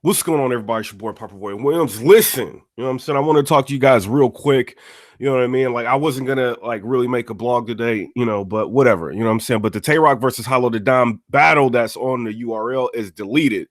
What's going on, everybody? It's your boy, PIPERBOY Williams. Listen, you know what I'm saying? I want to talk to you guys real quick. You know what I mean? Like, I wasn't going to, like, really make a blog today, but whatever. You know what I'm saying? But the Tay Roc versus Hollow the Dime battle that's on the URL is deleted.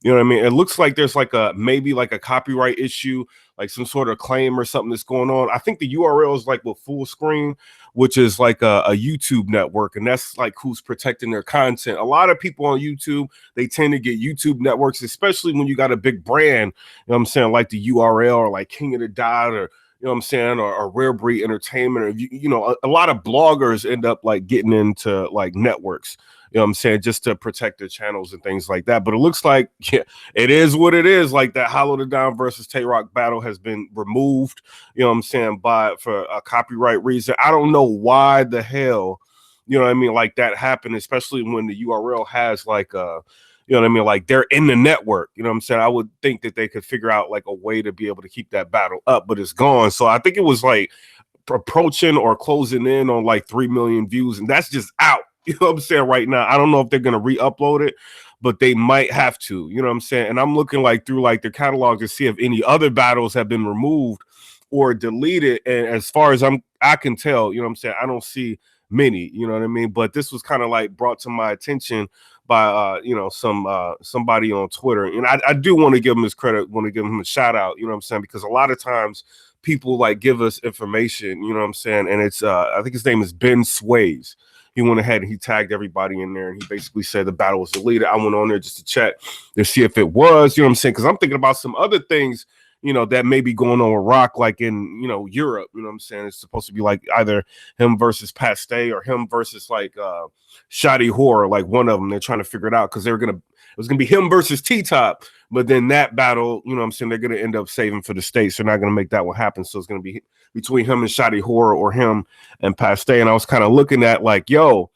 You know what I mean? It looks like there's like maybe like a copyright issue, like some sort of claim or something that's going on. I think the URL is like with Full Screen, which is like a YouTube network, and that's like who's protecting their content. A lot of people on YouTube, they tend to get YouTube networks, especially when you got a big brand, you know what I'm saying, like the URL or like King of the Dot, or you know what I'm saying, or Rare Breed Entertainment, or a lot of bloggers end up like getting into like networks, you know what I'm saying, just to protect their channels and things like that. But it looks like, yeah, it is what it is. Like that Hollow the Dime versus Tay Roc battle has been removed, you know what I'm saying, for a copyright reason. I don't know why the hell, you know what I mean, like that happened, especially when the URL has like you know what I mean, like they're in the network, you know what I'm saying. I would think that they could figure out like a way to be able to keep that battle up, but it's gone. So I think it was like approaching or closing in on like 3 million views, and that's just out. You know what I'm saying right now. I don't know if they're gonna re-upload it, but they might have to. You know what I'm saying. And I'm looking like through like their catalog to see if any other battles have been removed or deleted. And as far as I can tell, you know what I'm saying, I don't see many. You know what I mean. But this was kind of like brought to my attention by somebody on Twitter, and I do want to give him his credit, want to give him a shout out. You know what I'm saying, because a lot of times people like give us information, you know what I'm saying, and it's I think his name is Ben Sways. He went ahead and he tagged everybody in there, and he basically said the battle was deleted. I went on there just to check to see if it was, you know what I'm saying, because I'm thinking about some other things, that may be going on with Rock, like in, Europe, you know what I'm saying. It's supposed to be like either him versus Pat Stay or him versus like Shoddy Horror, like one of them. They're trying to figure it out because it was gonna be him versus T Top, but then that battle, you know what I'm saying, they're gonna end up saving for the States. They're not gonna make that one happen. So it's gonna be between him and Shoddy Horror or him and Paste. And I was kind of looking at like, yo,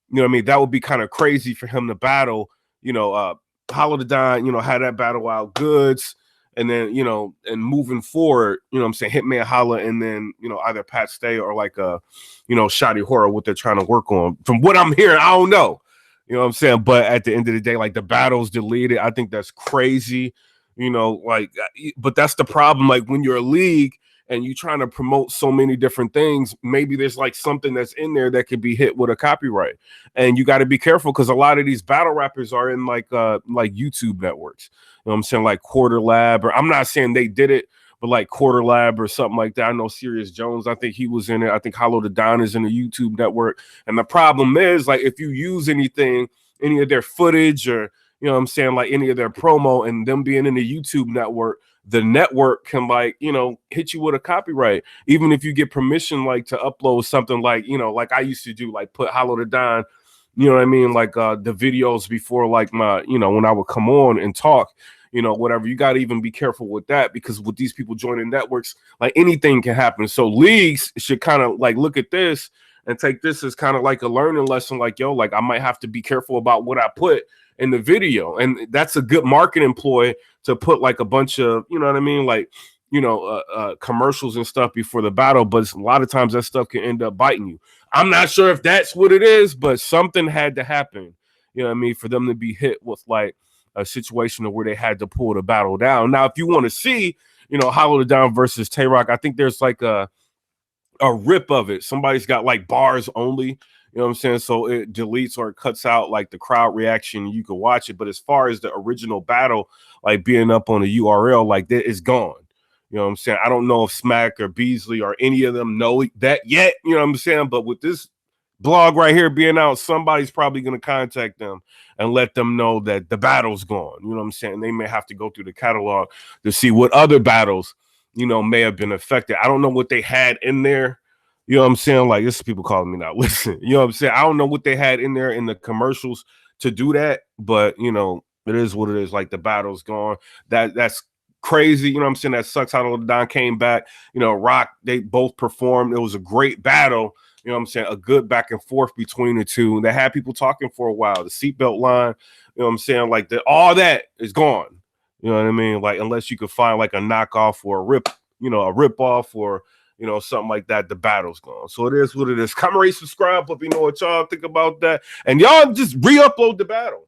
you know what I mean? That would be kind of crazy for him to battle, Hollow the Dime, had that battle out goods. And then, and moving forward, you know what I'm saying, Hitman Holla, and then, either Pat Stay or like Shoddy Horror, what they're trying to work on. From what I'm hearing, I don't know. You know what I'm saying? But at the end of the day, like the battle's deleted. I think that's crazy. But that's the problem. Like when you're a league and you're trying to promote so many different things, maybe there's like something that's in there that could be hit with a copyright. And you got to be careful because a lot of these battle rappers are in like YouTube networks. You know what I'm saying? Like Quarter Lab, or I'm not saying they did it, but like Quarter Lab or something like that. I know Serious Jones, I think he was in it. I think Hollow the Don is in the YouTube network. And the problem is, like, if you use anything, any of their footage, or, you know what I'm saying, like any of their promo, and them being in the YouTube network, the network can like, hit you with a copyright. Even if you get permission, like to upload something like, like I used to do, like put Hollow the Don, you know what I mean? Like the videos before, like my, when I would come on and talk, whatever. You got to even be careful with that, because with these people joining networks, like anything can happen. So leagues should kind of like look at this and take this as kind of like a learning lesson. Like, yo, like I might have to be careful about what I put in the video. And that's a good marketing ploy to put like a bunch of, you know what I mean? Like, commercials and stuff before the battle. But a lot of times that stuff can end up biting you. I'm not sure if that's what it is, but something had to happen, you know what I mean, for them to be hit with like a situation where they had to pull the battle down. Now, if you want to see, Hollow the Dime versus Tay Roc, I think there's like a rip of it. Somebody's got like bars only, you know what I'm saying? So it deletes or it cuts out like the crowd reaction. You can watch it. But as far as the original battle, like being up on the URL, like that is gone. You know what I'm saying? I don't know if Smack or Beasley or any of them know that yet, you know what I'm saying? But with this blog right here being out, somebody's probably going to contact them and let them know that the battle's gone. You know what I'm saying? They may have to go through the catalog to see what other battles, may have been affected. I don't know what they had in there. You know what I'm saying? Like, this is people calling me not listen. You know what I'm saying? I don't know what they had in there in the commercials to do that, but it is what it is. Like the battle's gone. That's crazy. You know what I'm saying? That sucks how Don came back. Rock, they both performed. It was a great battle. You know what I'm saying? A good back and forth between the two. They had people talking for a while. The seatbelt line, you know what I'm saying? Like all that is gone. You know what I mean? Like, unless you could find like a knockoff or a rip off or, something like that, the battle's gone. So it is what it is. Comment, rate, subscribe. Let me know what y'all think about that. And y'all just re-upload the battle.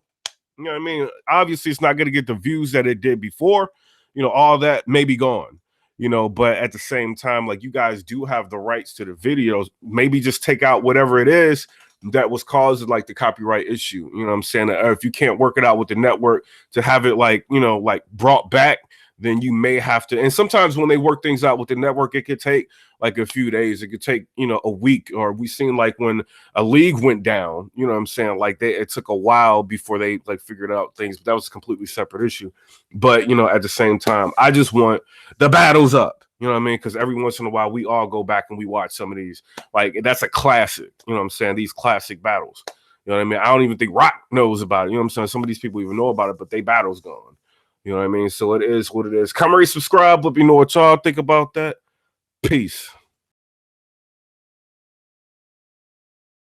You know what I mean? Obviously, it's not going to get the views that it did before. You know, all that may be gone. You know, but at the same time, like, you guys do have the rights to the videos. Maybe just take out whatever it is that was causing like the copyright issue. You know what I'm saying? Or if you can't work it out with the network to have it like, you know, like brought back, then you may have to. And sometimes when they work things out with the network, it could take like a few days. It could take, you know, a week. Or we seen like when a league went down, you know what I'm saying? Like it took a while before they like figured out things. But that was a completely separate issue. But, you know, at the same time, I just want the battles up. You know what I mean? Because every once in a while, we all go back and we watch some of these. Like, that's a classic. You know what I'm saying? These classic battles. You know what I mean? I don't even think Roc knows about it. You know what I'm saying? Some of these people even know about it, but they battle's gone. You know what I mean? So it is what it is. Come rate, subscribe. Let me know what y'all think about that. Peace.